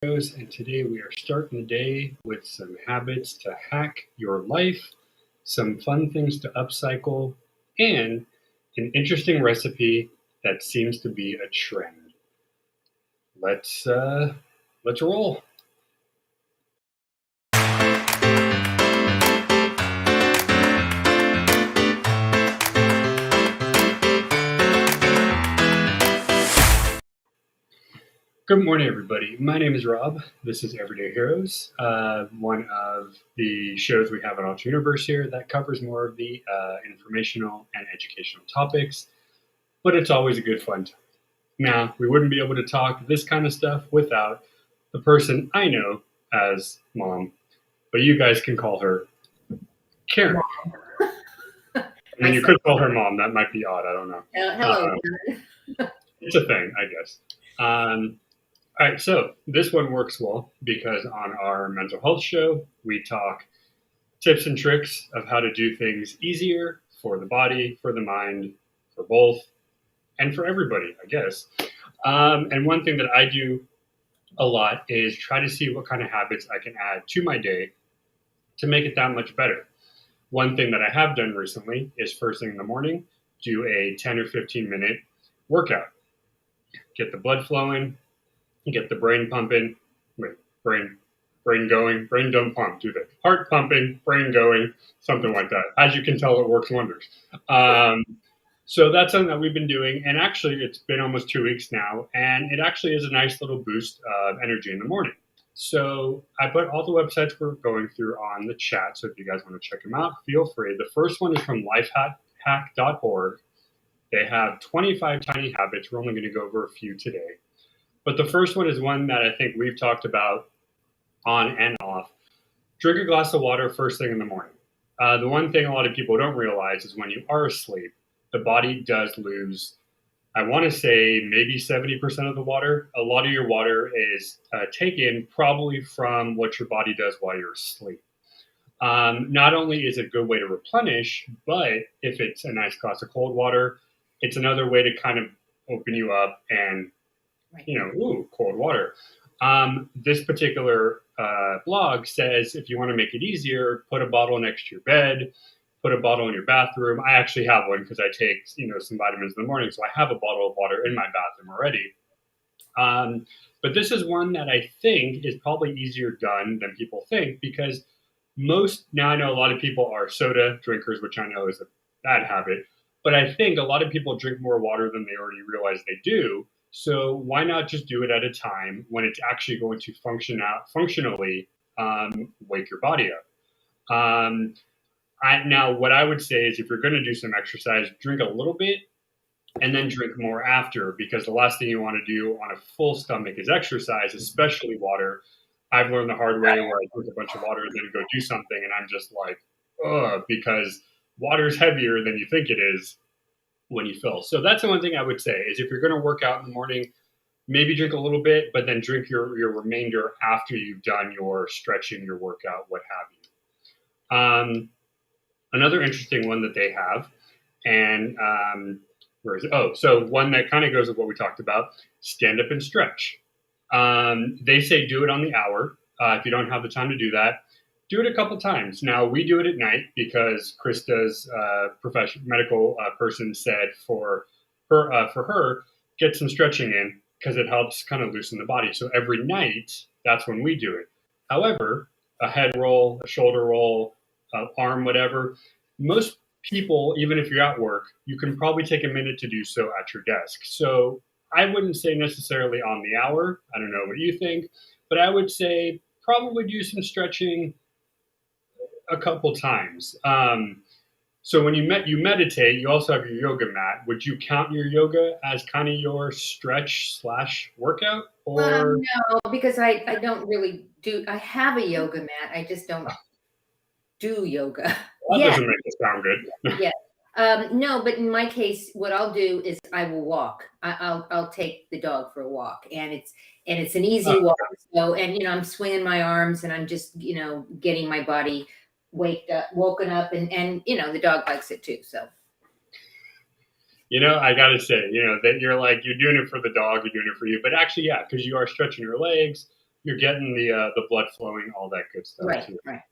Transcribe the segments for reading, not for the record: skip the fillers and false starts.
And today we are starting the day with some habits to hack your life, some fun things to upcycle, and an interesting recipe that seems to be a trend. Let's roll. Good morning, everybody. My name is Rob. This is Everyday Heroes, one of the shows we have at Alter Universe here that covers more of the informational and educational topics, but it's always a good fun time. Now, we wouldn't be able to talk this kind of stuff without the person I know as Mom, but you guys can call her Karen. I mean, you could call her Mom. That might be odd. I don't know. Hello. It's a thing, I guess. All right, so this one works well because on our mental health show, we talk tips and tricks of how to do things easier for the body, for the mind, for both, and for everybody, I guess. And one thing that I do a lot is try to see what kind of habits I can add to my day to make it that much better. One thing that I have done recently is first thing in the morning, do a 10 or 15-minute workout. Get the blood flowing, get the brain pumping. Wait, brain going. Brain don't pump, do they? Heart pumping, brain going, something like that. As you can tell, it works wonders. So that's something that we've been doing, and actually it's been almost 2 weeks now, and it actually is a nice little boost of energy in the morning. So I put all the websites we're going through on the chat, so if you guys want to check them out, feel free. The first one is from lifehack.org. They have 25 tiny habits. We're only going to go over a few today. But the first one is one that I think we've talked about on and off. Drink a glass of water first thing in the morning. The one thing a lot of people don't realize is when you are asleep, the body does lose, I want to say maybe 70% of the water. A lot of your water is taken probably from what your body does while you're asleep. Not only is it a good way to replenish, but if it's a nice glass of cold water, it's another way to kind of open you up and cold water. This particular blog says if you want to make it easier, put a bottle next to your bed, put a bottle in your bathroom. I actually have one because I take some vitamins in the morning, so I have a bottle of water in my bathroom already. But this is one that I think is probably easier done than people think because now I know a lot of people are soda drinkers, which I know is a bad habit, but I think a lot of people drink more water than they already realize they do. So why not just do it at a time when it's actually going to functionally wake your body up? Now, what I would say is if you're going to do some exercise, drink a little bit and then drink more after, because the last thing you want to do on a full stomach is exercise, especially water. I've learned the hard way where I drink a bunch of water and then go do something and I'm just like, ugh, because water is heavier than you think it is when you fill. So that's the one thing I would say is if you're going to work out in the morning, maybe drink a little bit, but then drink your remainder after you've done your stretching, your workout, what have you. Another interesting one that they have, and where is it? Oh, so one that kind of goes with what we talked about, stand up and stretch. They say do it on the hour. If you don't have the time to do that, do it a couple times. Now, we do it at night because Krista's medical person said for her, get some stretching in because it helps kind of loosen the body. So every night, that's when we do it. However, a head roll, a shoulder roll, arm, whatever, most people, even if you're at work, you can probably take a minute to do so at your desk. So I wouldn't say necessarily on the hour. I don't know what you think, but I would say probably do some stretching a couple times. So when you meditate, you also have your yoga mat. Would you count your yoga as kind of your stretch / workout? Or No, because I don't really do. I have a yoga mat. I just don't do yoga. That doesn't make it sound good. Yeah. No, but in my case, what I'll do is I will walk. I'll take the dog for a walk, and it's an easy walk. So, and I'm swinging my arms, and I'm just getting my body woken up, and the dog likes it too. So. I got to say, that you're doing it for the dog, you're doing it for you. But actually, yeah, because you are stretching your legs, you're getting the blood flowing, all that good stuff Right, too. right.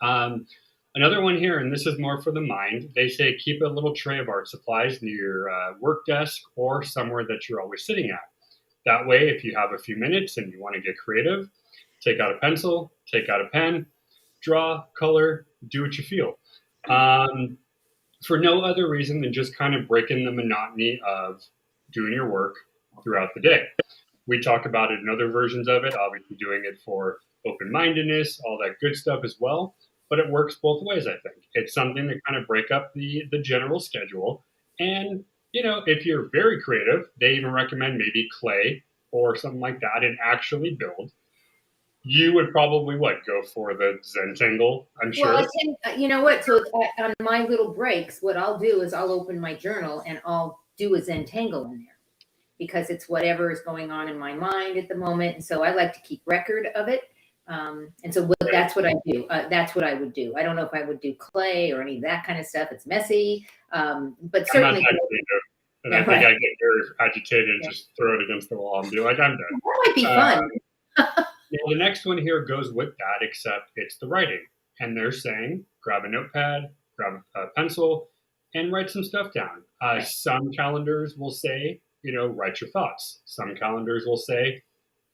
Um, Another one here, and this is more for the mind. They say keep a little tray of art supplies near your work desk or somewhere that you're always sitting at. That way, if you have a few minutes and you want to get creative, take out a pencil, take out a pen, draw, color, do what you feel. Um, for no other reason than just kind of breaking the monotony of doing your work throughout the day. We talk about it in other versions of it, obviously doing it for open mindedness, all that good stuff as well. But it works both ways, I think. It's something to kind of break up the general schedule. And, if you're very creative, they even recommend maybe clay or something like that and actually build. You would probably what go for the Zentangle, I'm Well, I sure. tend, you know what? So on my little breaks, what I'll do is I'll open my journal and I'll do a Zentangle in there because it's whatever is going on in my mind at the moment. And so I like to keep record of it. And so Right. that's what I do. That's what I would do. I don't know if I would do clay or any of that kind of stuff. It's messy, but I'm not certainly. that creative. And I Yeah, think right. I get very agitated and Yeah. just throw it against the wall and be like, I'm done. That might be Uh, fun. Now, the next one here goes with that, except it's the writing. And they're saying grab a notepad, grab a pencil, and write some stuff down. Right. Some calendars will say, write your thoughts. Some calendars will say,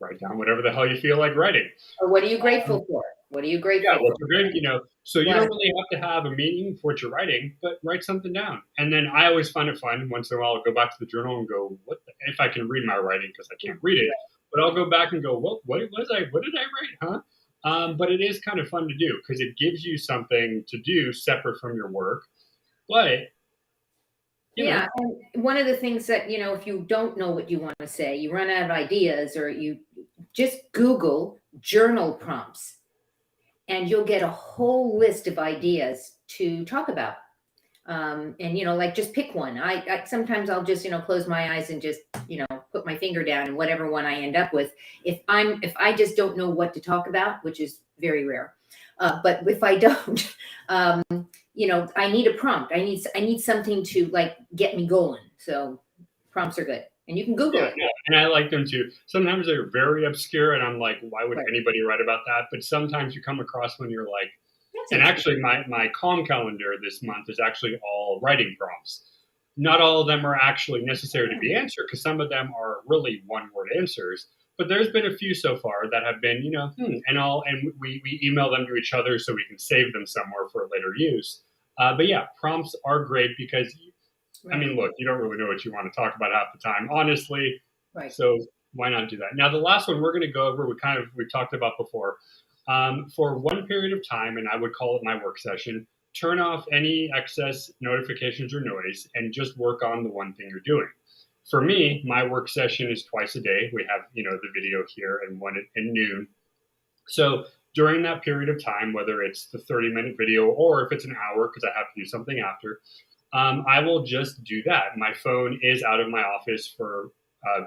write down whatever the hell you feel like writing. Or what are you grateful for? What are you Yeah, grateful well, for? for good, so you Well, don't really have to have a meaning for what you're writing, but write something down. And then I always find it fun once in a while, I'll go back to the journal and go, if I can read my writing, because I can't read it, but I'll go back and go, what did I write, huh? But it is kind of fun to do because it gives you something to do separate from your work. But, you yeah, know, and one of the things that, if you don't know what you want to say, you run out of ideas, or you just Google journal prompts and you'll get a whole list of ideas to talk about. And like just pick one. I sometimes I'll just close my eyes and just put my finger down and whatever one I end up with. If I just don't know what to talk about, which is very rare, but if I don't, um, I need a prompt. I need something to like get me going. So prompts are good, and you can Google yeah, it. yeah, and I like them too. Sometimes they're very obscure, and I'm like, why would Right. anybody write about that? But sometimes you come across when you're like, That's and interesting. actually, my Calm calendar this month is actually all writing prompts. Not all of them are actually necessary to be answered because some of them are really one word answers. But there's been a few so far that have been, and we email them to each other so we can save them somewhere for later use. But yeah, prompts are great because, I Right. mean, look, you don't really know what you want to talk about half the time, honestly. Right. So why not do that? Now, the last one we're going to go over, we talked about before. For one period of time, and I would call it my work session, turn off any excess notifications or noise and just work on the one thing you're doing. For me, my work session is twice a day. We have, the video here and one at noon. So during that period of time, whether it's the 30-minute video or if it's an hour because I have to do something after, I will just do that. My phone is out of my office for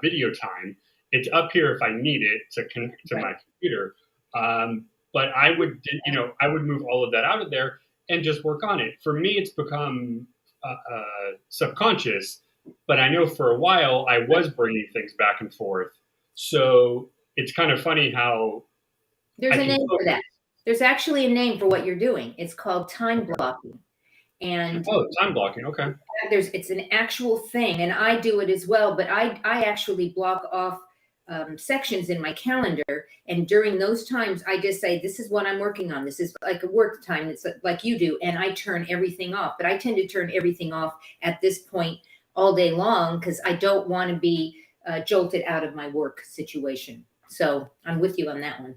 video time. It's up here if I need it to connect to Right. my computer. But I would move all of that out of there and just work on it. For me, it's become subconscious, but I know for a while I was bringing things back and forth. So it's kind of funny how There's I a can name for focus. that. There's actually a name for what you're doing. It's called time blocking. And Oh, time blocking. Okay. it's an actual thing, and I do it as well, but I actually block off sections in my calendar, and during those times I just say, this is what I'm working on. This is like a work time. It's like you do, and I turn everything off. But I tend to turn everything off at this point all day long because I don't want to be jolted out of my work situation. So I'm with you on that one.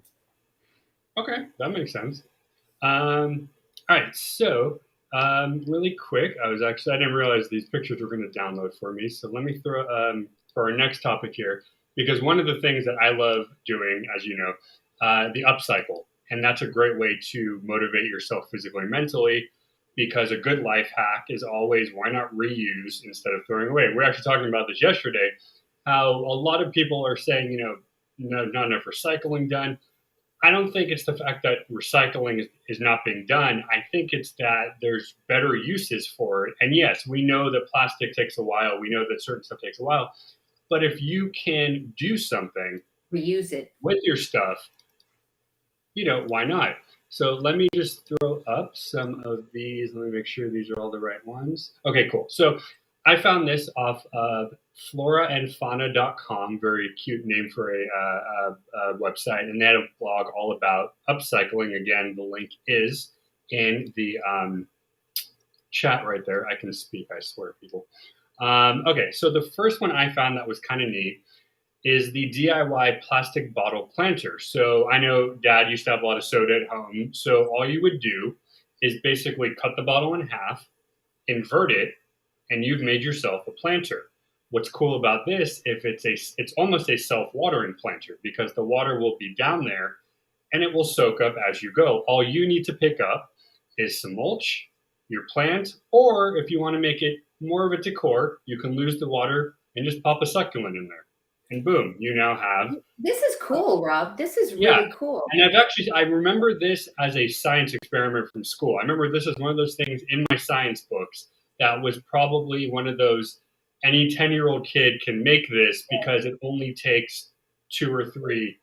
Okay, that makes sense. All right, so really quick, I didn't realize these pictures were going to download for me. So let me throw for our next topic here, because one of the things that I love doing, as you know, the upcycle, and that's a great way to motivate yourself physically and mentally. Because a good life hack is always why not reuse instead of throwing away. We are actually talking about this yesterday, how a lot of people are saying, no, not enough recycling done. I don't think it's the fact that recycling is not being done. I think it's that there's better uses for it. And yes, we know that plastic takes a while. We know that certain stuff takes a while. But if you can do something Reuse it. with your stuff why not? So let me just throw up some of these. Let me make sure these are all the right ones. Okay, cool. So I found this off of floraandfauna.com, very cute name for a website. And they had a blog all about upcycling. Again, the link is in the chat right there. I can speak, I swear, people. Okay, so the first one I found that was kind of neat is the DIY plastic bottle planter. So I know Dad used to have a lot of soda at home. So all you would do is basically cut the bottle in half, invert it, and you've made yourself a planter. What's cool about this, if it's almost a self-watering planter because the water will be down there and it will soak up as you go. All you need to pick up is some mulch, your plant, or if you want to make it more of a decor, you can lose the water and just pop a succulent in there. And boom, you now have. This is cool, Rob. This is Yeah. really cool. And I remember this as a science experiment from school. I remember this is one of those things in my science books that was probably one of those any 10-year-old kid can make this because it only takes 2 or 3.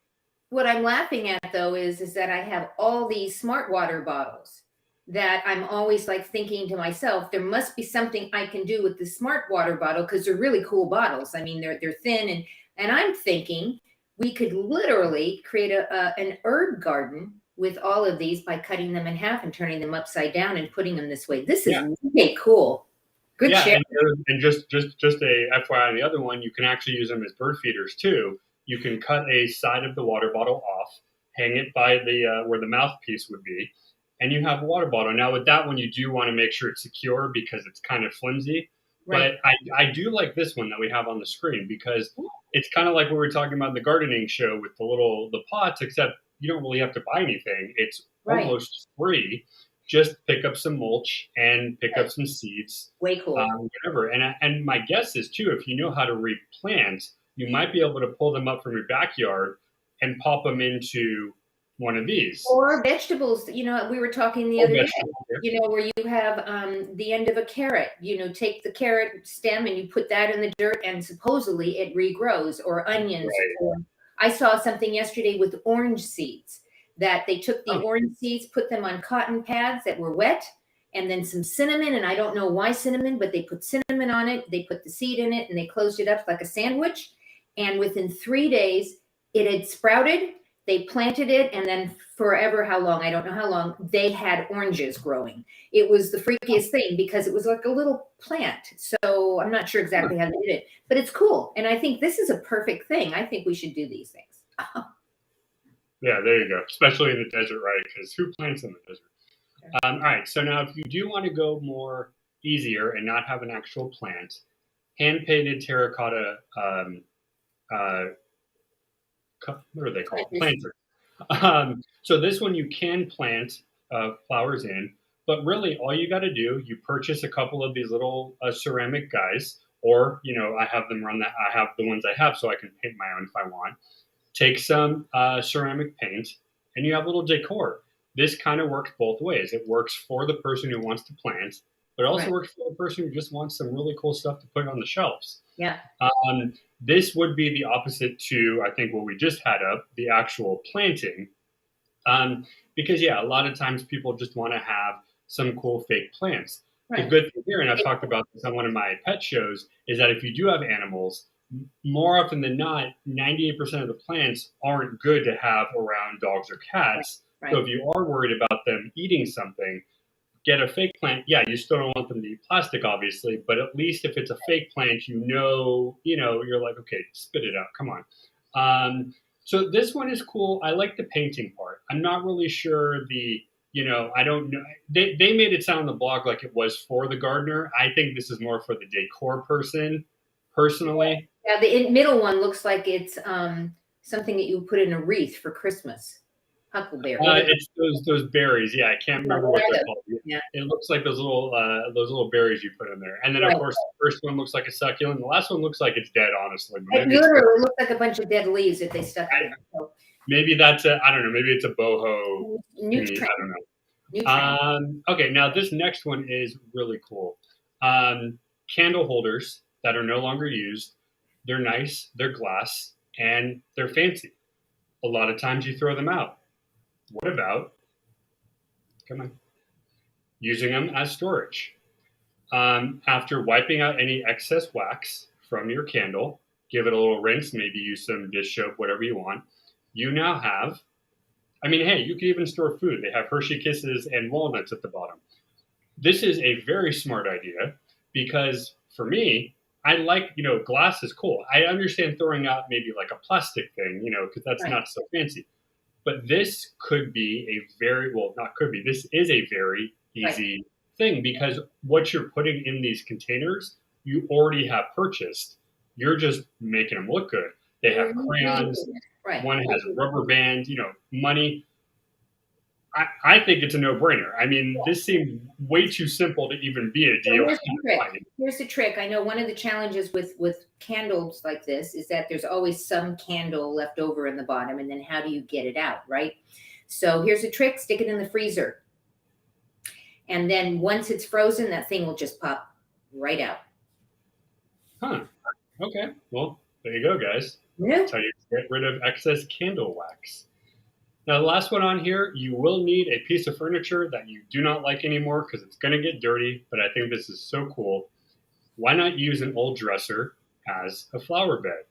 What I'm laughing at though is that I have all these smart water bottles that I'm always like thinking to myself, there must be something I can do with the smart water bottle because they're really cool bottles. I mean, they're thin and I'm thinking we could literally create an herb garden with all of these by cutting them in half and turning them upside down and putting them this way. This is really cool. Good share. And just a FYI on the other one, you can actually use them as bird feeders too. You can cut a side of the water bottle off, hang it by the where the mouthpiece would be, and you have a water bottle. Now with that one, you do want to make sure it's secure because it's kind of flimsy. Right. But I do like this one that we have on the screen because it's kind of like what we were talking about in the gardening show with the pots, except you don't really have to buy anything. It's almost free. Just pick up some mulch and pick up some seeds. Way cool. Whatever. And my guess is too, if you know how to replant, you might be able to pull them up from your backyard and pop them into one of these. Or vegetables. We were talking the other day, where you have the end of a carrot, take the carrot stem and you put that in the dirt and supposedly it regrows, or onions. Right. Or I saw something yesterday with orange seeds that they took the orange seeds, put them on cotton pads that were wet, and then some cinnamon. And I don't know why cinnamon, but they put cinnamon on it. They put the seed in it and they closed it up like a sandwich. And within 3 days, it had sprouted. They planted it, and then forever, how long? I don't know how long, they had oranges growing. It was the freakiest thing because it was like a little plant. So I'm not sure exactly how they did it, but it's cool. And I think this is a perfect thing. I think we should do these things. Yeah, there you go. Especially in the desert, right? Because who plants in the desert? All right. So now if you do want to go more easier and not have an actual plant, hand-painted terracotta what are they called? Planters. So this one you can plant flowers in, but really all you got to do, you purchase a couple of these little ceramic guys, or I have them run that. I have the ones I have, so I can paint my own if I want. Take some ceramic paint, and you have a little decor. This kind of works both ways. It works for the person who wants to plant, but it also works for the person who just wants some really cool stuff to put on the shelves. Yeah. This would be the opposite to, I think, what we just had up, the actual planting. Because, a lot of times people just want to have some cool fake plants. Right. The good thing here, and I've talked about this on one of my pet shows, is that if you do have animals, more often than not, 98% of the plants aren't good to have around dogs or cats. Right. So if you are worried about them eating something, get a fake plant. Yeah, you still don't want them to eat plastic, obviously, but at least if it's a fake plant, you're like, okay, spit it out. Come on. So this one is cool. I like the painting part. I'm not really sure I don't know. They made it sound on the blog like it was for the gardener. I think this is more for the decor person, personally. Yeah, the middle one looks like it's something that you put in a wreath for Christmas. Huckleberry. It's those berries. Yeah, I can't remember what they're called. Yeah. It looks like those little berries you put in there. And then, of course, the first one looks like a succulent. The last one looks like it's dead, honestly. It literally looks like a bunch of dead leaves that they stuck in. So. Maybe that's I don't know. Maybe it's a boho. I don't know. Okay, now this next one is really cool. Candle holders that are no longer used. They're nice. They're glass. And they're fancy. A lot of times you throw them out. What about, come on, using them as storage? After wiping out any excess wax from your candle, give it a little rinse, maybe use some dish soap, whatever you want. You now have, I mean, hey, you can even store food. They have Hershey Kisses and walnuts at the bottom. This is a very smart idea because for me, I like, glass is cool. I understand throwing out maybe like a plastic thing, because that's Right. not so fancy. But this could be a very, well, not could be, this is a very Right. easy thing because what you're putting in these containers, you already have purchased. You're just making them look good. They You're have reusing crayons, it. Right. one has a rubber band, money. I think it's a no brainer. I mean, this seems way too simple to even be a So deal. here's the trick. Here's the trick. I know one of the challenges with candles like this is that there's always some candle left over in the bottom, and then how do you get it out, right? So here's a trick: stick it in the freezer, and then once it's frozen, that thing will just pop right out. Huh. Okay. Well, there you go, guys. Yeah. That's how you get rid of excess candle wax. Now, the last one on here, you will need a piece of furniture that you do not like anymore because it's going to get dirty, but I think this is so cool. Why not use an old dresser as a flower bed?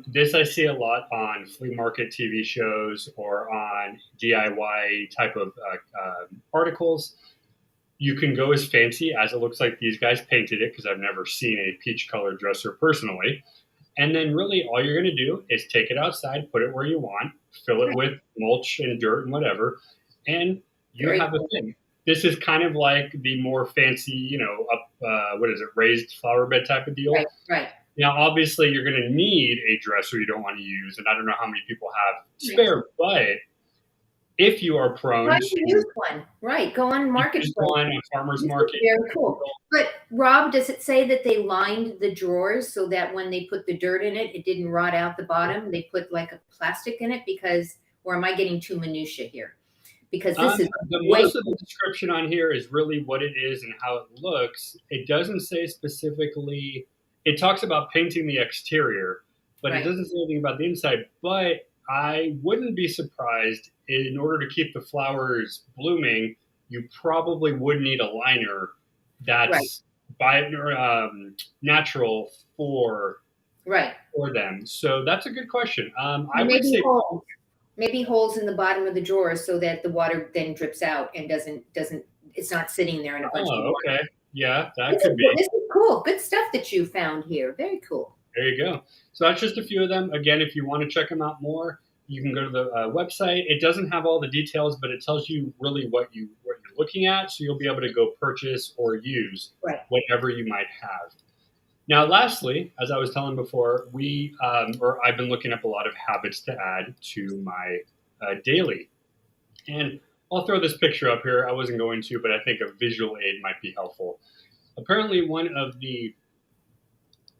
This I see a lot on flea market TV shows or on DIY type of articles. You can go as fancy as it looks like these guys painted it because I've never seen a peach colored dresser personally. And then really all you're going to do is take it outside, put it where you want, fill it with mulch and dirt and whatever, and you Very have a cool. thing. This is kind of like the more fancy, what is it, raised flower bed type of deal. Right. Right. Now, obviously, you're going to need a dresser you don't want to use, and I don't know how many people have spare, but if you are prone Why to don't you use one? Right. Go on use marketplace. one at farmer's This is market, very cool. But Rob, does it say that they lined the drawers so that when they put the dirt in it, it didn't rot out the bottom? They put like a plastic in it because, or am I getting too minutia here? Because this is way most of the description on here is really what it is and how it looks. It doesn't say specifically. It talks about painting the exterior, but it right. doesn't say anything about the inside. But I wouldn't be surprised in order to keep the flowers blooming, you probably would need a liner Right. that's natural for Right. them. So that's a good question. I would Maybe say, holes. Maybe holes in the bottom of the drawers so that the water then drips out and doesn't it's not sitting there in a bunch of oh, water. okay, yeah, that This is, could be. this is cool. Good stuff that you found here. Very cool. There you go. So that's just a few of them. Again, if you want to check them out more, you can go to the website. It doesn't have all the details, but it tells you really what you're looking at. So you'll be able to go purchase or use Right. whatever you might have. Now, lastly, as I was telling before, I've been looking up a lot of habits to add to my daily. And I'll throw this picture up here. I wasn't going to, but I think a visual aid might be helpful. Apparently, one of the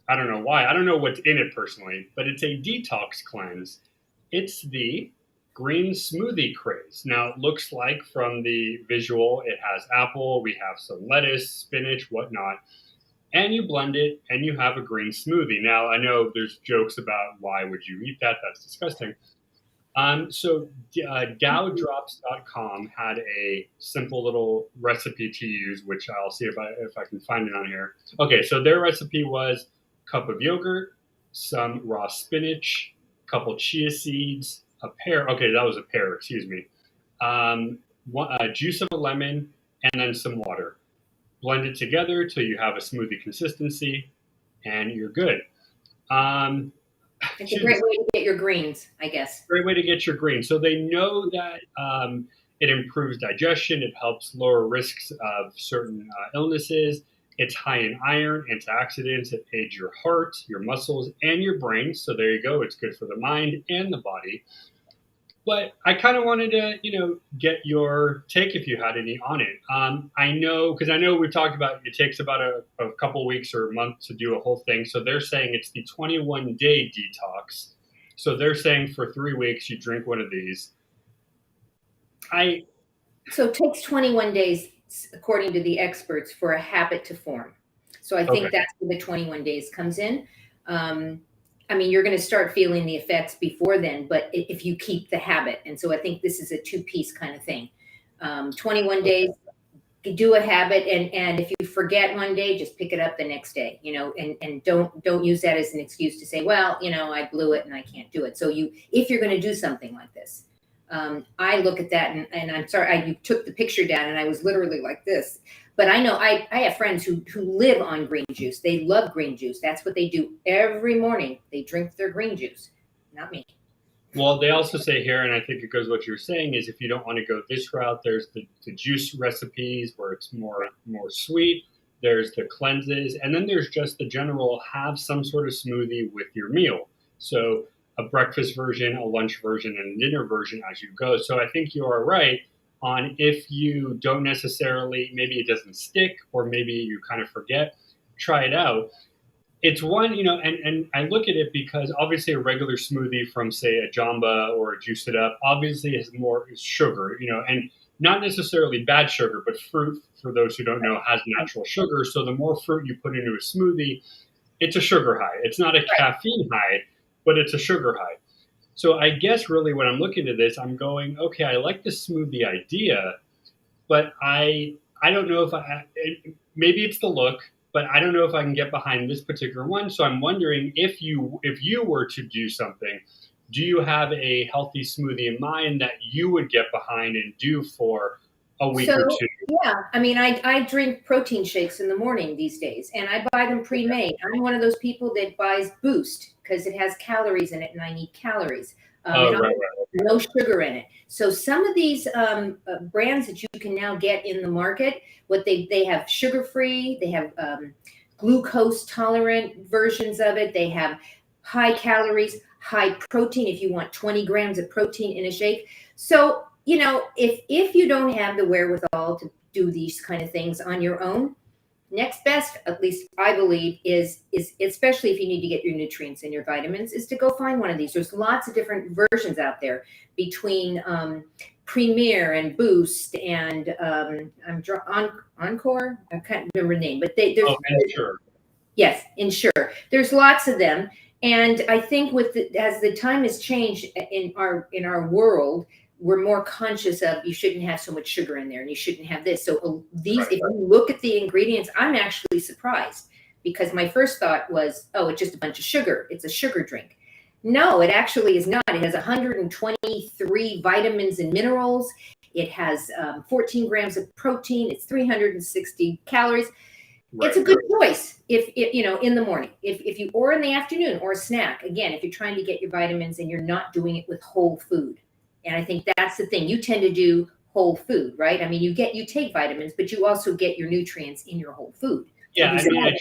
I don't know why. I don't know what's in it personally, but it's a detox cleanse. It's the green smoothie craze. Now, it looks like from the visual, it has apple, we have some lettuce, spinach, whatnot, and you blend it and you have a green smoothie. Now, I know there's jokes about why would you eat that? That's disgusting. So dowdrops.com had a simple little recipe to use, which I'll see if I can find it on here. Okay, so their recipe was cup of yogurt, some raw spinach, couple chia seeds, a pear. Okay, that was a pear. Excuse me. Juice of a lemon, and then some water. Blend it together till you have a smoothie consistency, and you're good. It's a great way to get your greens, I guess. Great way to get your greens. So they know that it improves digestion. It helps lower risks of certain illnesses. It's high in iron, antioxidants. It aids your heart, your muscles, and your brain. So there you go. It's good for the mind and the body. But I kind of wanted to, get your take if you had any on it. I know because I know we've talked about it takes about a couple weeks or a month to do a whole thing. So they're saying it's the 21-day detox. So they're saying for 3 weeks you drink one of these. So it takes 21 days, according to the experts, for a habit to form. So I think Okay. that's where the 21 days comes in. I mean, you're going to start feeling the effects before then, but if you keep the habit. And so I think this is a two-piece kind of thing. 21 days, do a habit, and if you forget one day, just pick it up the next day, and don't use that as an excuse to say, well, I blew it and I can't do it. So if you're going to do something like this, I look at that, and I'm sorry, you took the picture down and I was literally like this, but I know I have friends who live on green juice. They love green juice. That's what they do every morning. They drink their green juice. Not me. Well, they also say here, and I think it goes what you're saying, is if you don't want to go this route, there's the juice recipes where it's more sweet. There's the cleanses, and then there's just the general have some sort of smoothie with your meal. So a breakfast version, a lunch version, and a dinner version as you go. So I think you are right on if you don't necessarily, maybe it doesn't stick, or maybe you kind of forget, try it out. It's one, and I look at it because obviously a regular smoothie from, say, a Jamba or a Juice It Up obviously has more sugar, and not necessarily bad sugar, but fruit, for those who don't know, has natural sugar. So the more fruit you put into a smoothie, it's a sugar high. It's not a caffeine high, but it's a sugar high. So I guess really when I'm looking at this, I'm going, okay, I like the smoothie idea, but I don't know if maybe it's the look, but I don't know if I can get behind this particular one. So I'm wondering if you were to do something, do you have a healthy smoothie in mind that you would get behind and do for a week or two? Yeah, I mean, I drink protein shakes in the morning these days, and I buy them pre-made. I'm one of those people that buys Boost because it has calories in it, and I need calories. Right. No sugar in it. So some of these brands that you can now get in the market, what they have sugar-free, they have glucose tolerant versions of it. They have high calories, high protein. If you want 20 grams of protein in a shake, so if you don't have the wherewithal to do these kind of things on your own, next best, at least I believe, is especially if you need to get your nutrients and your vitamins, is to go find one of these. There's lots of different versions out there between Premier and Boost and Encore. I can't remember the name, but there's Ensure. Yes, Ensure. There's lots of them, and I think as the time has changed in our world, we're more conscious of you shouldn't have so much sugar in there and you shouldn't have this. So if you look at the ingredients, I'm actually surprised because my first thought was, oh, it's just a bunch of sugar. It's a sugar drink. No, it actually is not. It has 123 vitamins and minerals. It has 14 grams of protein. It's 360 calories. It's a good choice if in the morning, if you, or in the afternoon, or a snack. Again, if you're trying to get your vitamins and you're not doing it with whole food. And I think that's the thing. You tend to do whole food, right? I mean, you take vitamins, but you also get your nutrients in your whole food. Yeah, I mean,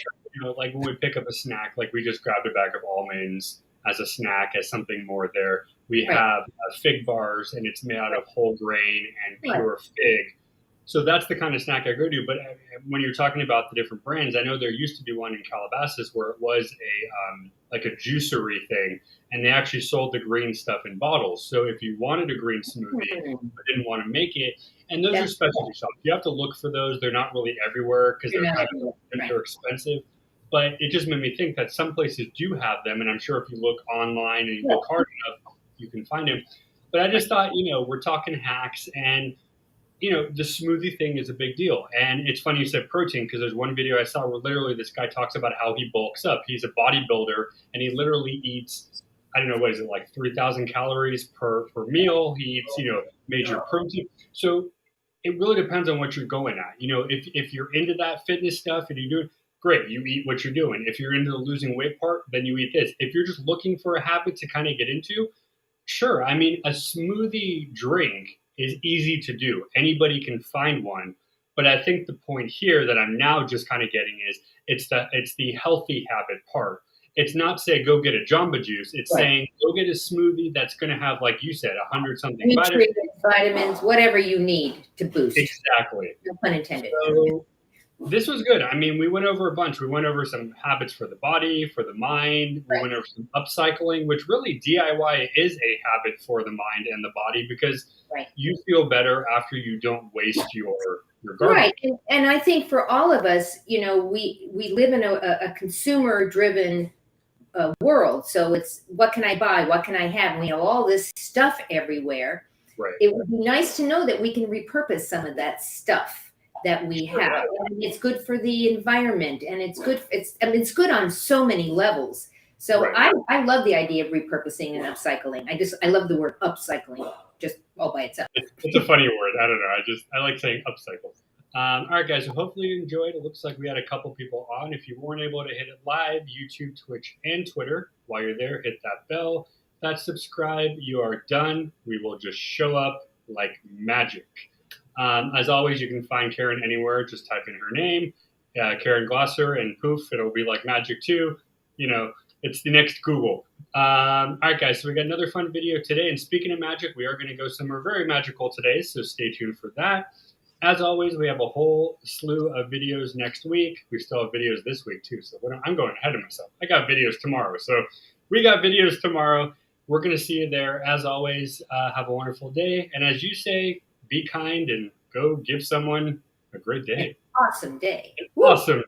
like when we pick up a snack, like we just grabbed a bag of almonds as a snack, as something more there. We have fig bars, and it's made out of whole grain and pure fig. So that's the kind of snack I go to. But when you're talking about the different brands, I know there used to be one in Calabasas where it was like a juicery thing, and they actually sold the green stuff in bottles. So if you wanted a green smoothie but didn't want to make it, and those are specialty shops. You have to look for those. They're not really everywhere because they're expensive. But it just made me think that some places do have them, and I'm sure if you look online and you look hard enough, you can find them. But I just thought, we're talking hacks, and the smoothie thing is a big deal. And it's funny you said protein, because there's one video I saw where literally this guy talks about how he bulks up. He's a bodybuilder, and he literally eats, I don't know, what is it, like 3,000 calories per meal. He eats, major protein. So it really depends on what you're going at. If you're into that fitness stuff and you're doing great, you eat what you're doing. If you're into the losing weight part, then you eat this. If you're just looking for a habit to kind of get into, sure. I mean, a smoothie drink is easy to do. Anybody can find one. But I think the point here that I'm now just kind of getting is it's the healthy habit part. It's not say go get a Jamba Juice. It's saying go get a smoothie that's going to have, like you said, 100-something vitamins, whatever you need to boost. Exactly. No pun intended. So this was good. I mean, we went over a bunch. We went over some habits for the body, for the mind. We went over some upcycling, which really DIY is a habit for the mind and the body, because you feel better after you don't waste your garbage. Right. And I think for all of us, we live in a consumer-driven world. So it's what can I buy? What can I have? And we have all this stuff everywhere. Right. It would be nice to know that we can repurpose some of that stuff that we have. And it's good for the environment, and it's good. It's good on so many levels. So Right. I love the idea of repurposing and upcycling. I love the word upcycling just all by itself. It's a funny word. I don't know. I like saying upcycle. All right, guys. So hopefully you enjoyed. It looks like we had a couple people on. If you weren't able to hit it live, YouTube, Twitch, and Twitter. While you're there, hit that bell, that subscribe. You are done. We will just show up like magic. As always, you can find Karen anywhere. Just type in her name, Karen Glosser, and poof, it'll be like magic too. You know, it's the next Google. All right, guys, so we got another fun video today. And speaking of magic, we are going to go somewhere very magical today, so stay tuned for that. As always, we have a whole slew of videos next week. We still have videos this week, too, so I'm going ahead of myself. I got videos tomorrow, so we got videos tomorrow. We're going to see you there. As always, have a wonderful day. And as you say, be kind and go give someone a great day. Awesome day. Awesome.